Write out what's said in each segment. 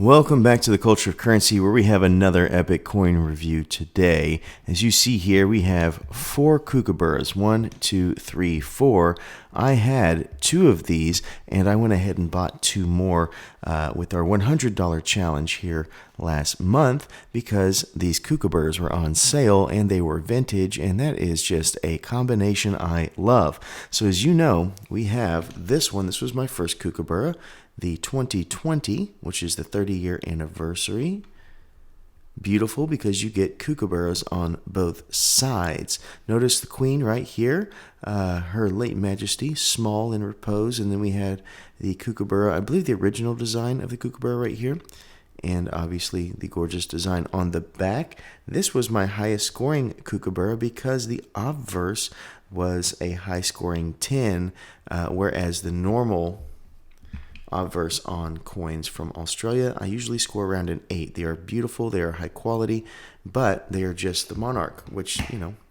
Welcome back to the Culture of Currency, where we have another epic coin review today. As you see here, we have 4 Kookaburras. 1, 2, 3, 4. I had 2 of these, and I went ahead and bought 2 more with our $100 challenge here last month because these Kookaburras were on sale and they were vintage, and that is just a combination I love. So as you know, we have this one. This was my first Kookaburra. The 2020, which is the 30-year anniversary. Beautiful because you get Kookaburras on both sides. Notice the queen right here, her late majesty, small in repose. And then we had the Kookaburra, I believe the original design of the Kookaburra right here. And obviously the gorgeous design on the back. This was my highest scoring Kookaburra because the obverse was a high scoring 10, whereas the normal obverse on coins from Australia, I usually score around an 8. They are beautiful, they are high quality, but they are just the monarch, which,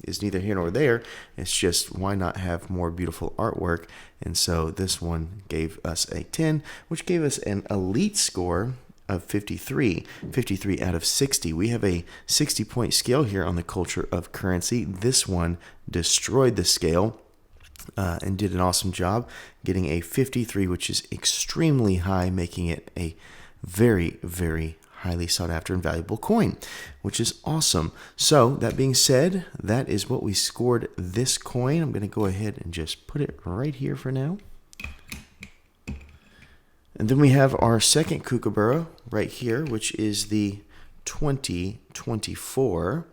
is neither here nor there. It's just, why not have more beautiful artwork? And so this one gave us a 10, which gave us an elite score of 53 out of 60. We have a 60-point scale here on the Culture of Currency. This one destroyed the scale and did an awesome job getting a 53, which is extremely high, making it a very, very highly sought after and valuable coin, which is awesome. So that being said, that is what we scored this coin. I'm going to go ahead and just put it right here for now. And then we have our second Kookaburra right here, which is the 2024.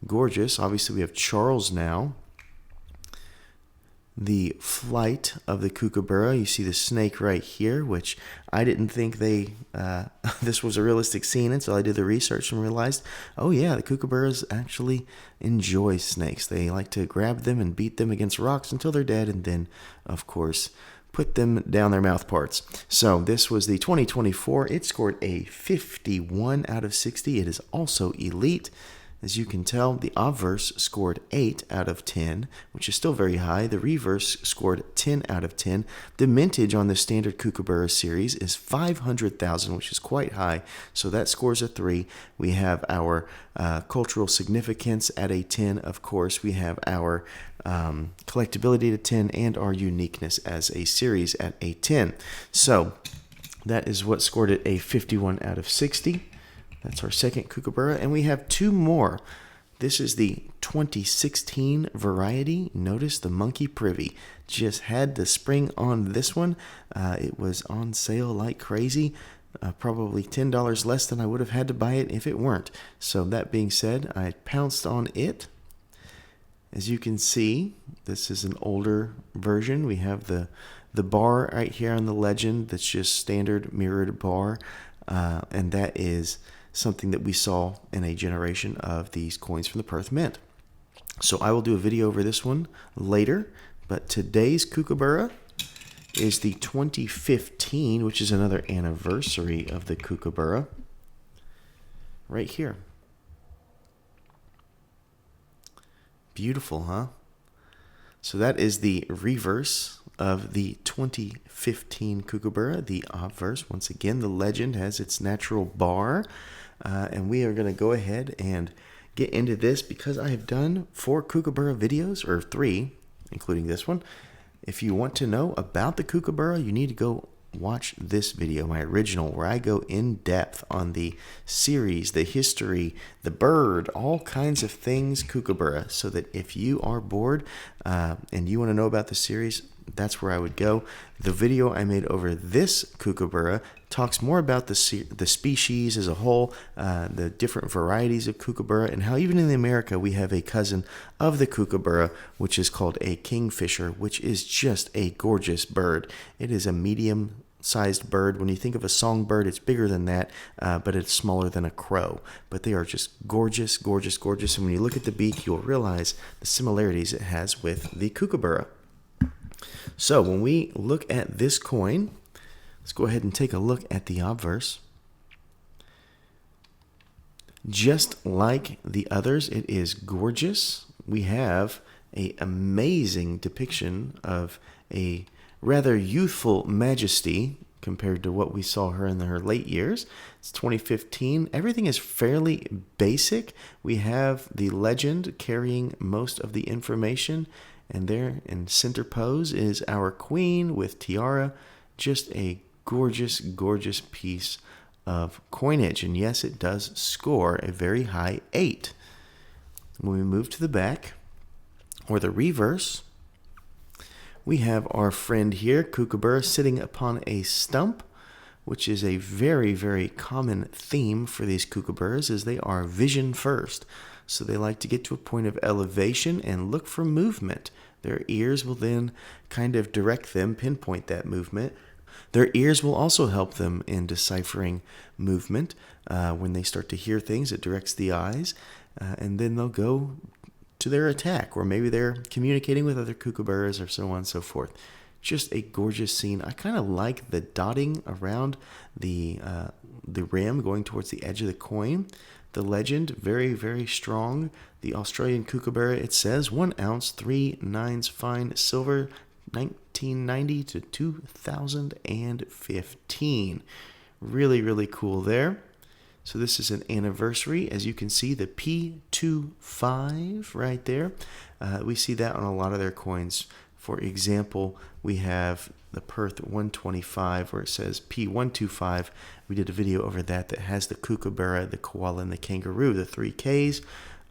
Gorgeous. Obviously, we have Charles now. The flight of the Kookaburra. You see the snake right here, which I didn't think this was a realistic scene until I did the research and realized, oh yeah, the Kookaburras actually enjoy snakes. They like to grab them and beat them against rocks until they're dead, and then, of course, put them down their mouth parts. So this was the 2024. It scored a 51 out of 60. It is also elite. As you can tell, the obverse scored 8 out of 10, which is still very high. The reverse scored 10 out of 10. The mintage on the standard Kookaburra series is 500,000, which is quite high, so that scores a 3. We have our cultural significance at a 10, of course. We have our collectibility at 10 and our uniqueness as a series at a 10. So that is what scored it a 51 out of 60. That's our second Kookaburra, and we have 2 more. This is the 2016 variety. Notice the monkey privy. Just had the spring on this one. It was on sale like crazy. Probably $10 less than I would have had to buy it if it weren't. So that being said, I pounced on it. As you can see, this is an older version. We have the bar right here on the legend. That's just standard mirrored bar, and that is something that we saw in a generation of these coins from the Perth Mint. So I will do a video over this one later, but today's Kookaburra is the 2015, which is another anniversary of the Kookaburra, right here. Beautiful, huh? So that is the reverse of the 2015 Kookaburra, the obverse. Once again, the legend has its natural bar. And we are going to go ahead and get into this because I have done 4 Kookaburra videos, or 3, including this one. If you want to know about the Kookaburra, you need to go watch this video, my original, where I go in depth on the series, the history, the bird, all kinds of things Kookaburra, so that if you are bored and you want to know about the series, that's where I would go. The video I made over this Kookaburra talks more about the species as a whole, the different varieties of Kookaburra, and how even in America we have a cousin of the Kookaburra, which is called a kingfisher, which is just a gorgeous bird. It is a medium-sized bird. When you think of a songbird, it's bigger than that, but it's smaller than a crow. But they are just gorgeous, gorgeous, gorgeous, and when you look at the beak, you'll realize the similarities it has with the Kookaburra. So when we look at this coin, let's go ahead and take a look at the obverse. Just like the others, it is gorgeous. We have an amazing depiction of a rather youthful majesty compared to what we saw her in her late years. It's 2015. Everything is fairly basic. We have the legend carrying most of the information, and there in center pose is our queen with tiara. Just a gorgeous, gorgeous piece of coinage. And yes, it does score a very high 8. When we move to the back, or the reverse, we have our friend here, Kookaburra, sitting upon a stump, which is a very, very common theme for these Kookaburras, as they are vision first. So they like to get to a point of elevation and look for movement. Their ears will then kind of direct them, pinpoint that movement. Their ears will also help them in deciphering movement. When they start to hear things, it directs the eyes, and then they'll go to their attack, or maybe they're communicating with other Kookaburras, or so on and so forth. Just a gorgeous scene. I kind of like the dotting around the rim going towards the edge of the coin. The legend, very, very strong. The Australian Kookaburra, it says 1 ounce, 3 nines fine silver, 1990 to 2015. Really, really cool there. So this is an anniversary. As you can see, the P25 right there. We see that on a lot of their coins. For example, we have the Perth 125 where it says P125. We did a video over that has the Kookaburra, the koala, and the kangaroo, the 3 Ks.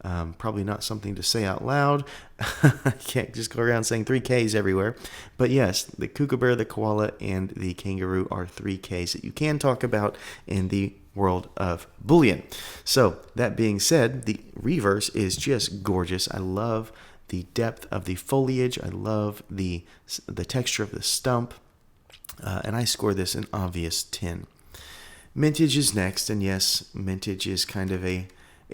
Probably not something to say out loud. I can't just go around saying 3 Ks everywhere. But yes, the Kookaburra, the koala, and the kangaroo are 3 Ks that you can talk about in the world of bullion. So that being said, the reverse is just gorgeous. I love the depth of the foliage. I love the texture of the stump. And I score this an obvious 10. Mintage is next. And yes, Mintage is kind of a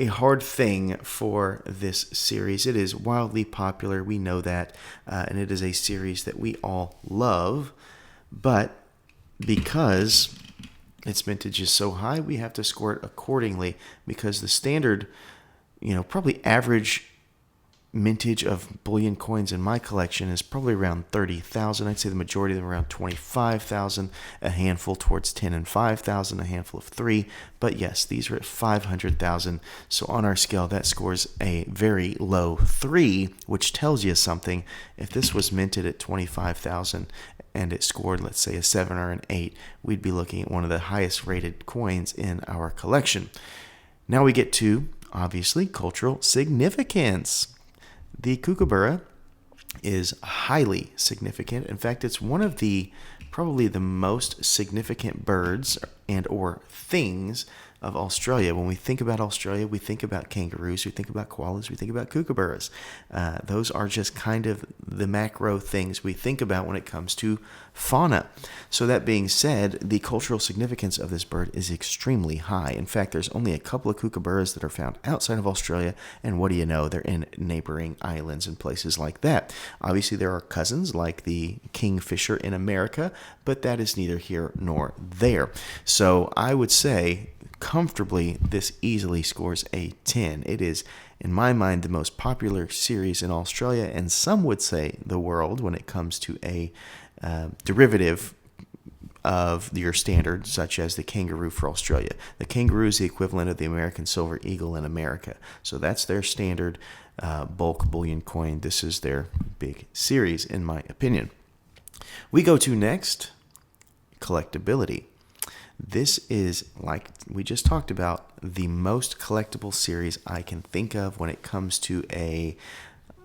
hard thing for this series. It is wildly popular. We know that. And it is a series that we all love. But because its mintage is so high, we have to score it accordingly, because the standard, probably average mintage of bullion coins in my collection is probably around 30,000. I'd say the majority of them are around 25,000, a handful towards 10 and 5,000, a handful of 3. But yes, these are at 500,000. So on our scale, that scores a very low 3, which tells you something. If this was minted at 25,000 and it scored, let's say, a 7 or an 8, we'd be looking at one of the highest rated coins in our collection. Now we get to, obviously, cultural significance. The Kookaburra is highly significant. In fact, it's one of probably the most significant birds and or things of Australia. When we think about Australia, we think about kangaroos, we think about koalas, we think about kookaburras. Those are just kind of the macro things we think about when it comes to fauna. So that being said, the cultural significance of this bird is extremely high. In fact, there's only a couple of kookaburras that are found outside of Australia, and what do you know? They're in neighboring islands and places like that. Obviously, there are cousins like the kingfisher in America, but that is neither here nor there. So I would say comfortably this easily scores a 10. It is, in my mind, the most popular series in Australia, and some would say the world, when it comes to a derivative of your standard, such as the kangaroo for Australia. The kangaroo is the equivalent of the American silver eagle in America. So that's their standard bulk bullion coin. This is their big series, in my opinion. We go to next, collectibility. This is, like we just talked about, the most collectible series I can think of when it comes to a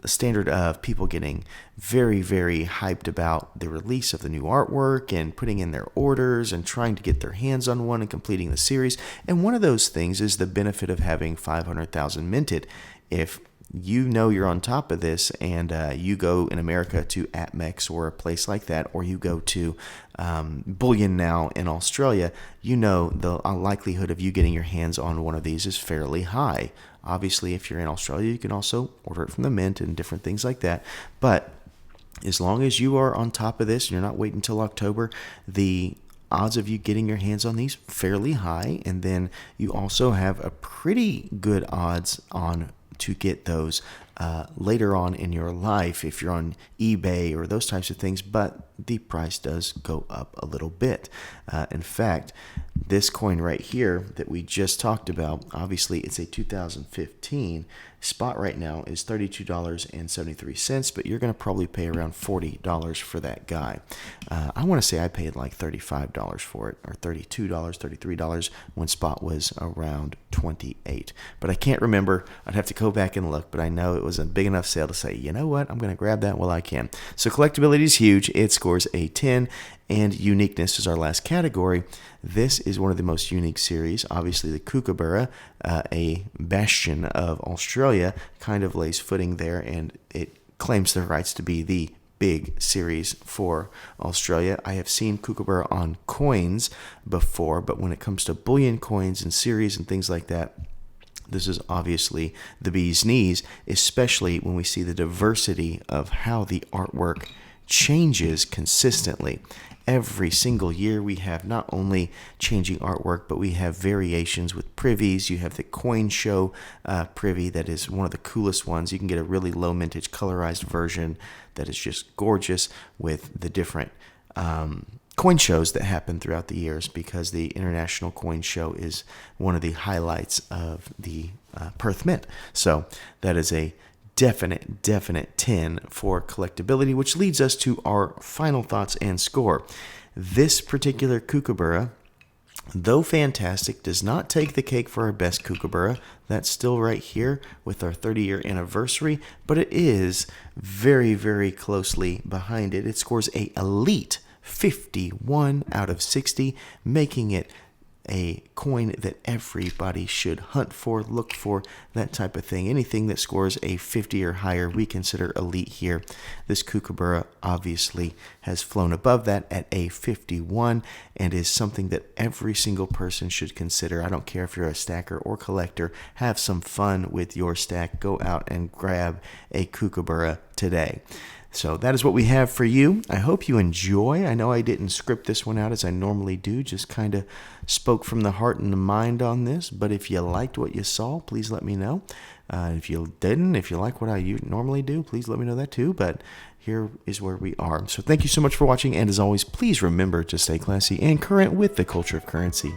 standard of people getting very, very hyped about the release of the new artwork and putting in their orders and trying to get their hands on one and completing the series. And one of those things is the benefit of having 500,000 minted. If you know you're on top of this and you go in America to APMEX or a place like that, or you go to Bullion Now in Australia, you know the likelihood of you getting your hands on one of these is fairly high. Obviously, if you're in Australia, you can also order it from the mint and different things like that. But as long as you are on top of this and you're not waiting until October, the odds of you getting your hands on these fairly high. And then you also have a pretty good odds on to get those later on in your life if you're on eBay or those types of things. But the price does go up a little bit. In fact, this coin right here that we just talked about, obviously it's a 2015. Spot right now is $32.73, but you're going to probably pay around $40 for that guy. I want to say I paid like $35 for it, or $32, $33 when spot was around $28. But I can't remember. I'd have to go back and look, but I know it was a big enough sale to say, you know what, I'm going to grab that while I can. So collectability is huge. It scores a 10, and uniqueness is our last category. This is one of the most unique series. Obviously, the Kookaburra, a bastion of Australia, kind of lays footing there, and it claims the rights to be the big series for Australia. I have seen Kookaburra on coins before, but when it comes to bullion coins and series and things like that, this is obviously the bee's knees, especially when we see the diversity of how the artwork changes consistently. Every single year we have not only changing artwork, but we have variations with privies. You have the coin show privy that is one of the coolest ones. You can get a really low mintage colorized version that is just gorgeous with the different coin shows that happen throughout the years, because the International Coin Show is one of the highlights of the Perth Mint. So that is a definite 10 for collectability, which leads us to our final thoughts and score. This particular Kookaburra, though fantastic, does not take the cake for our best Kookaburra. That's still right here with our 30-year anniversary, but it is very, very closely behind it. It scores a elite 51 out of 60, making it a coin that everybody should hunt for, look for, that type of thing. Anything that scores a 50 or higher, we consider elite here. This Kookaburra obviously has flown above that at a 51 and is something that every single person should consider. I don't care if you're a stacker or collector. Have some fun with your stack. Go out and grab a Kookaburra today. So that is what we have for you. I hope you enjoy. I know I didn't script this one out as I normally do, just kind of spoke from the heart and the mind on this. But if you liked what you saw, please let me know. If you didn't, if you like what I normally do, please let me know that too. But here is where we are. So thank you so much for watching. And as always, please remember to stay classy and current with the culture of currency.